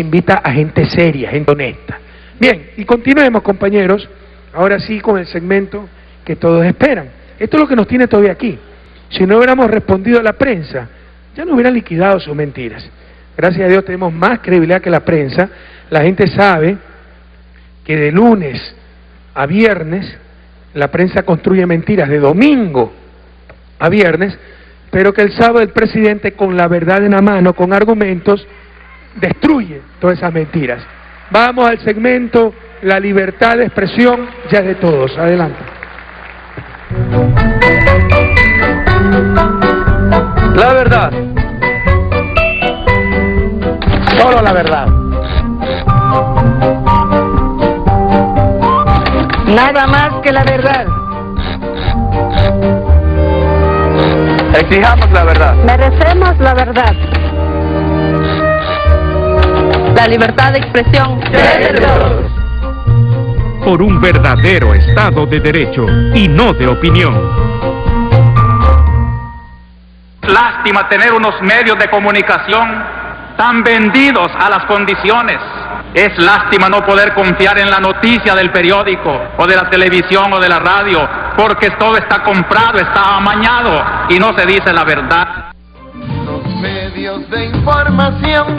invita a gente seria, gente honesta. Bien, y continuemos, compañeros, ahora sí con el segmento que todos esperan. Esto es lo que nos tiene todavía aquí. Si no hubiéramos respondido a la prensa, ya no hubieran liquidado sus mentiras. Gracias a Dios tenemos más credibilidad que la prensa. La gente sabe que de lunes a viernes la prensa construye mentiras, de domingo a viernes, pero que el sábado el presidente, con la verdad en la mano, con argumentos, destruye todas esas mentiras. Vamos al segmento La libertad de expresión ya es de todos. Adelante. La verdad. Solo la verdad. Nada más que la verdad. Exijamos la verdad. Merecemos la verdad. La libertad de expresión es de todos. Por un verdadero Estado de Derecho y no de opinión. Lástima tener unos medios de comunicación tan vendidos a las condiciones. Es lástima no poder confiar en la noticia del periódico, o de la televisión, o de la radio, porque todo está comprado, está amañado, y no se dice la verdad. Los medios de información.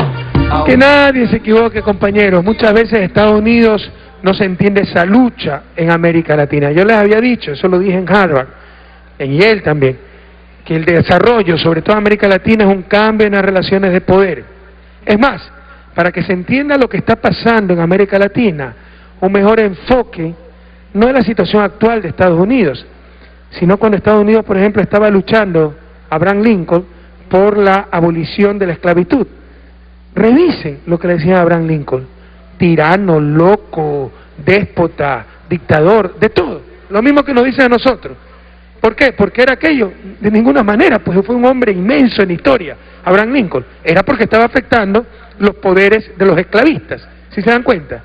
Que nadie se equivoque, compañeros. Muchas veces Estados Unidos no se entiende esa lucha en América Latina. Yo les había dicho, eso lo dije en Harvard, en Yale también, que el desarrollo, sobre todo en América Latina, es un cambio en las relaciones de poder. Es más, para que se entienda lo que está pasando en América Latina, un mejor enfoque no es la situación actual de Estados Unidos, sino cuando Estados Unidos, por ejemplo, estaba luchando, Abraham Lincoln, por la abolición de la esclavitud. Revisen lo que le decían a Abraham Lincoln: tirano, loco, déspota, dictador, de todo. Lo mismo que nos dicen a nosotros. ¿Por qué? Porque era aquello, de ninguna manera, pues fue un hombre inmenso en historia, Abraham Lincoln. Era porque estaba afectando los poderes de los esclavistas, ¿sí se dan cuenta?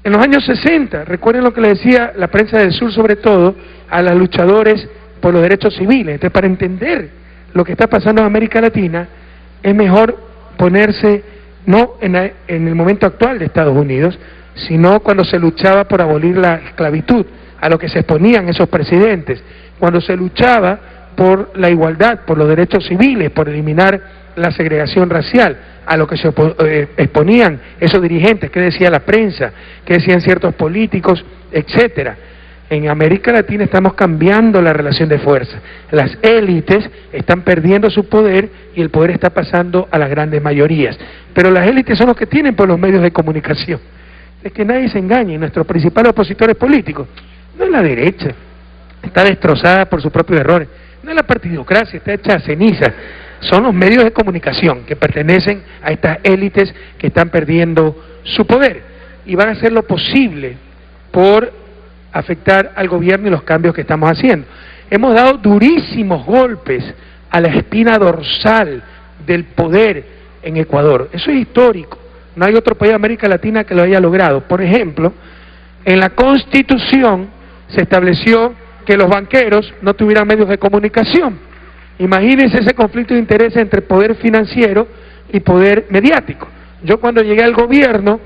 En los años 60, recuerden lo que le decía la prensa del sur, sobre todo, a los luchadores por los derechos civiles. Entonces, para entender lo que está pasando en América Latina, es mejor ponerse no en el momento actual de Estados Unidos, sino cuando se luchaba por abolir la esclavitud, a lo que se exponían esos presidentes, cuando se luchaba por la igualdad, por los derechos civiles, por eliminar la segregación racial, a lo que se exponían esos dirigentes, qué decía la prensa, qué decían ciertos políticos, etcétera. En América Latina estamos cambiando la relación de fuerza. Las élites están perdiendo su poder y el poder está pasando a las grandes mayorías. Pero las élites son los que tienen por los medios de comunicación. Es que nadie se engañe, nuestros principales opositores políticos no es la derecha, está destrozada por sus propios errores, no es la partidocracia, está hecha a ceniza, son los medios de comunicación que pertenecen a estas élites que están perdiendo su poder y van a hacer lo posible por afectar al gobierno y los cambios que estamos haciendo. Hemos dado durísimos golpes a la espina dorsal del poder en Ecuador. Eso es histórico. No hay otro país de América Latina que lo haya logrado. Por ejemplo, en la Constitución se estableció que los banqueros no tuvieran medios de comunicación. Imagínense ese conflicto de intereses entre poder financiero y poder mediático. Yo cuando llegué al gobierno,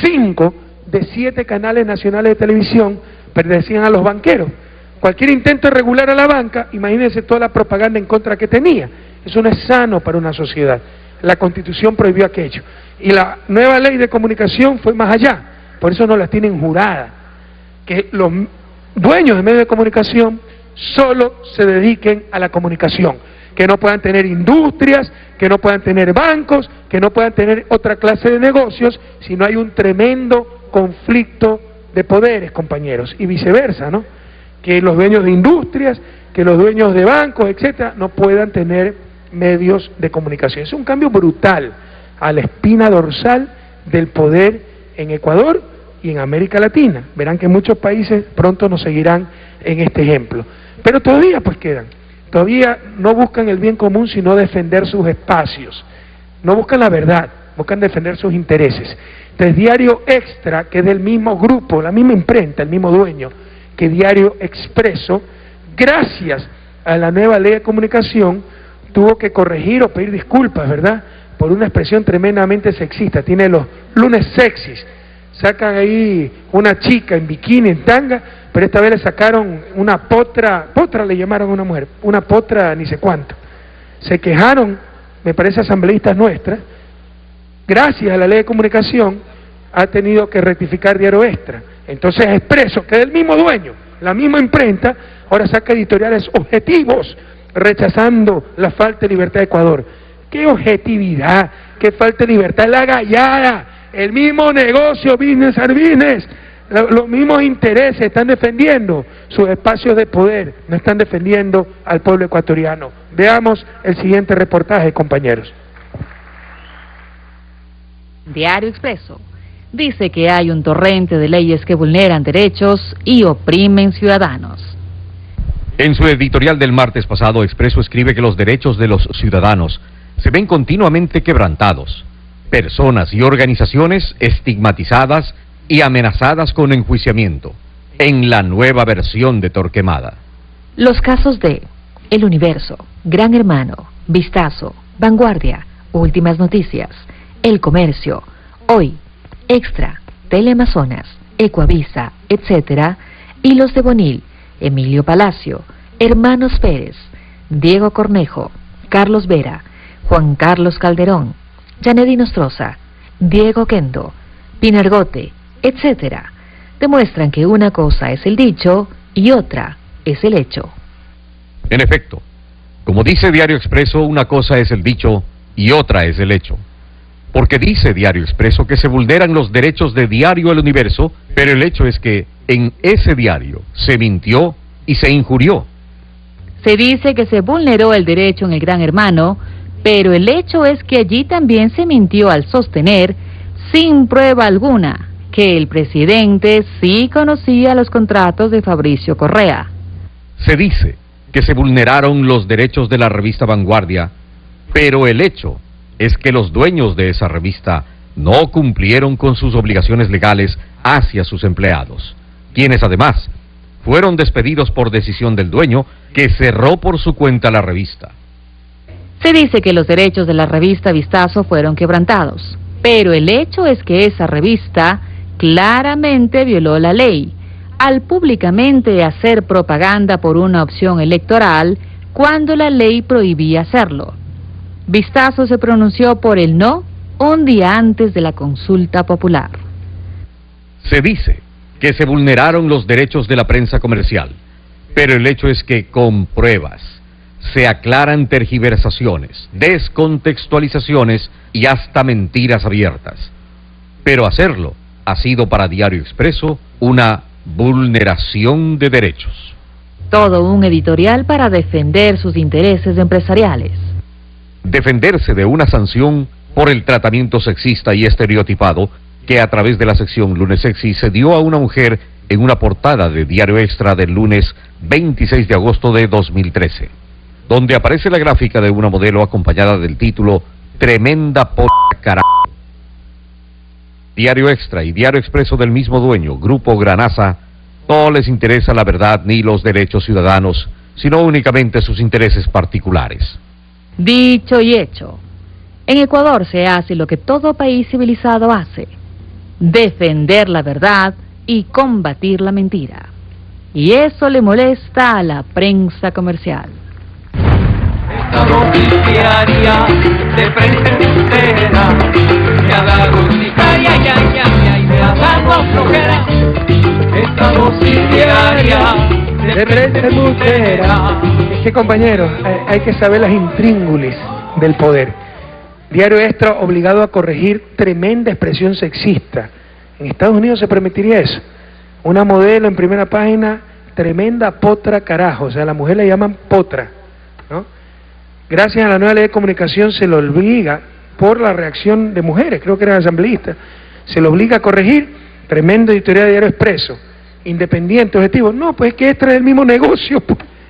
5 de 7 canales nacionales de televisión pertenecían a los banqueros. Cualquier intento de regular a la banca, imagínense toda la propaganda en contra que tenía. Eso no es sano para una sociedad. La Constitución prohibió aquello. Y la nueva ley de comunicación fue más allá. Por eso no las tienen juradas. Que los dueños de medios de comunicación solo se dediquen a la comunicación. Que no puedan tener industrias, que no puedan tener bancos, que no puedan tener otra clase de negocios, si no hay un tremendo conflicto de poderes, compañeros, y viceversa, ¿no? Que los dueños de industrias, que los dueños de bancos, etcétera, no puedan tener medios de comunicación. Es un cambio brutal a la espina dorsal del poder en Ecuador y en América Latina. Verán que muchos países pronto nos seguirán en este ejemplo. Pero todavía pues quedan. Todavía no buscan el bien común, sino defender sus espacios. No buscan la verdad, buscan defender sus intereses. Entonces, Diario Extra, que es del mismo grupo, la misma imprenta, el mismo dueño que Diario Expreso, gracias a la nueva ley de comunicación, tuvo que corregir o pedir disculpas, ¿verdad?, por una expresión tremendamente sexista. Tiene los lunes sexys, sacan ahí una chica en bikini, en tanga, pero esta vez le sacaron una potra le llamaron a una mujer, una potra ni sé cuánto. Se quejaron, me parece asambleístas nuestras, gracias a la ley de comunicación ha tenido que rectificar Diario Extra. Entonces Expreso, que es el mismo dueño, la misma imprenta, ahora saca editoriales objetivos, rechazando la falta de libertad de Ecuador. ¿Qué objetividad? ¿Qué falta de libertad? La gallada, el mismo negocio, business are business, los mismos intereses están defendiendo sus espacios de poder, no están defendiendo al pueblo ecuatoriano. Veamos el siguiente reportaje, compañeros. Diario Expreso dice que hay un torrente de leyes que vulneran derechos y oprimen ciudadanos. En su editorial del martes pasado, Expreso escribe que los derechos de los ciudadanos se ven continuamente quebrantados, personas y organizaciones estigmatizadas y amenazadas con enjuiciamiento, en la nueva versión de Torquemada. Los casos de El Universo, Gran Hermano, Vistazo, Vanguardia, Últimas Noticias, El Comercio, Hoy, Extra, Teleamazonas, Ecoavisa, etc., y los de Bonil, Emilio Palacio, Hermanos Pérez, Diego Cornejo, Carlos Vera, Juan Carlos Calderón, Yanedi Nostroza, Diego Quendo, Pinargote, etc., demuestran que una cosa es el dicho y otra es el hecho. En efecto, como dice Diario Expreso, una cosa es el dicho y otra es el hecho. Porque dice Diario Expreso que se vulneran los derechos de Diario El Universo, pero el hecho es que en ese diario se mintió y se injurió. Se dice que se vulneró el derecho en el Gran Hermano, pero el hecho es que allí también se mintió al sostener, sin prueba alguna, que el presidente sí conocía los contratos de Fabricio Correa. Se dice que se vulneraron los derechos de la revista Vanguardia, pero el hecho es que los dueños de esa revista no cumplieron con sus obligaciones legales hacia sus empleados, quienes además fueron despedidos por decisión del dueño, que cerró por su cuenta la revista. Se dice que los derechos de la revista Vistazo fueron quebrantados, pero el hecho es que esa revista claramente violó la ley, al públicamente hacer propaganda por una opción electoral cuando la ley prohibía hacerlo. Vistazo se pronunció por el no un día antes de la consulta popular. Se dice que se vulneraron los derechos de la prensa comercial, pero el hecho es que con pruebas se aclaran tergiversaciones, descontextualizaciones y hasta mentiras abiertas. Pero hacerlo ha sido para Diario Expreso una vulneración de derechos. Todo un editorial para defender sus intereses empresariales. Defenderse de una sanción por el tratamiento sexista y estereotipado que a través de la sección Lunes Sexy se dio a una mujer en una portada de Diario Extra del lunes 26 de agosto de 2013, donde aparece la gráfica de una modelo acompañada del título Tremenda p*** carajo. Diario Extra y Diario Expreso del mismo dueño, Grupo Granaza, no les interesa la verdad ni los derechos ciudadanos, sino únicamente sus intereses particulares. Dicho y hecho, en Ecuador se hace lo que todo país civilizado hace: defender la verdad y combatir la mentira. Y eso le molesta a la prensa comercial. Esta noticiaria de prensa entera me ha dado sicaria, y me ha dado flojera. Esta noticiaria de prensa entera. Es que, compañeros, hay que saber las intríngulis del poder. Diario Extra obligado a corregir tremenda expresión sexista. En Estados Unidos se permitiría eso. Una modelo en primera página, tremenda potra carajo, o sea, a la mujer le llaman potra, ¿no? Gracias a la nueva ley de comunicación se le obliga, por la reacción de mujeres, creo que eran asambleístas, se le obliga a corregir. Tremendo editorial de Diario Expreso, independiente, objetivo. No, pues es que Extra es el mismo negocio,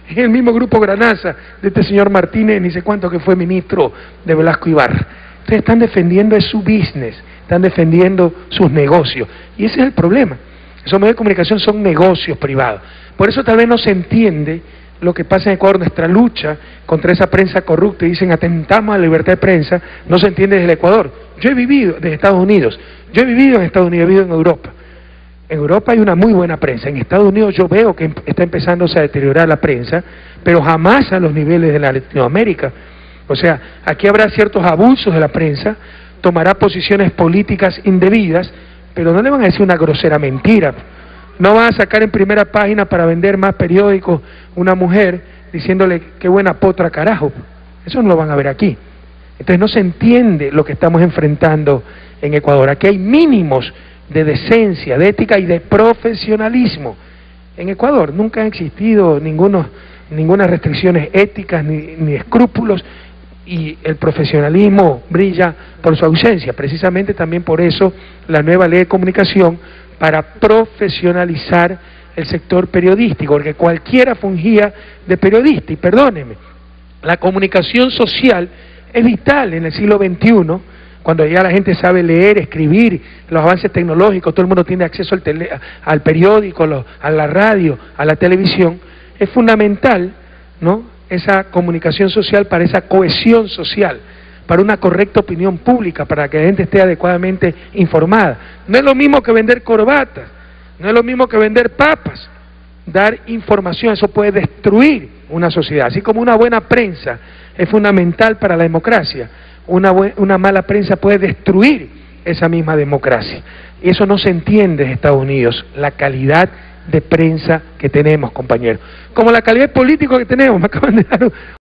es el mismo Grupo Granaza de este señor Martínez, ni sé cuánto, que fue ministro de Velasco Ibarra. Ustedes están defendiendo es su business, están defendiendo sus negocios, y ese es el problema. Esos medios de comunicación son negocios privados. Por eso tal vez no se entiende lo que pasa en Ecuador, nuestra lucha contra esa prensa corrupta, y dicen atentamos a la libertad de prensa, no se entiende desde el Ecuador. Yo he vivido desde Estados Unidos, yo he vivido en Estados Unidos, he vivido en Europa. En Europa hay una muy buena prensa, en Estados Unidos yo veo que está empezándose a deteriorar la prensa, pero jamás a los niveles de la Latinoamérica. O sea, aquí habrá ciertos abusos de la prensa, tomará posiciones políticas indebidas, pero no le van a decir una grosera mentira. No van a sacar en primera página para vender más periódicos una mujer diciéndole qué buena potra carajo. Eso no lo van a ver aquí. Entonces no se entiende lo que estamos enfrentando en Ecuador. Aquí hay mínimos de decencia, de ética y de profesionalismo. En Ecuador nunca han existido ninguna restricciones éticas ni escrúpulos, y el profesionalismo brilla por su ausencia. Precisamente también por eso la nueva ley de comunicación, para profesionalizar el sector periodístico, porque cualquiera fungía de periodista, y perdónenme, la comunicación social es vital en el siglo XXI, cuando ya la gente sabe leer, escribir, los avances tecnológicos, todo el mundo tiene acceso al periódico, a la radio, a la televisión. Es fundamental, ¿no?, esa comunicación social para esa cohesión social, para una correcta opinión pública, para que la gente esté adecuadamente informada. No es lo mismo que vender corbatas, no es lo mismo que vender papas. Dar información, eso puede destruir una sociedad. Así como una buena prensa es fundamental para la democracia, una mala prensa puede destruir esa misma democracia. Y eso no se entiende en Estados Unidos, la calidad de prensa que tenemos, compañeros. Como la calidad política que tenemos, me acaban de dar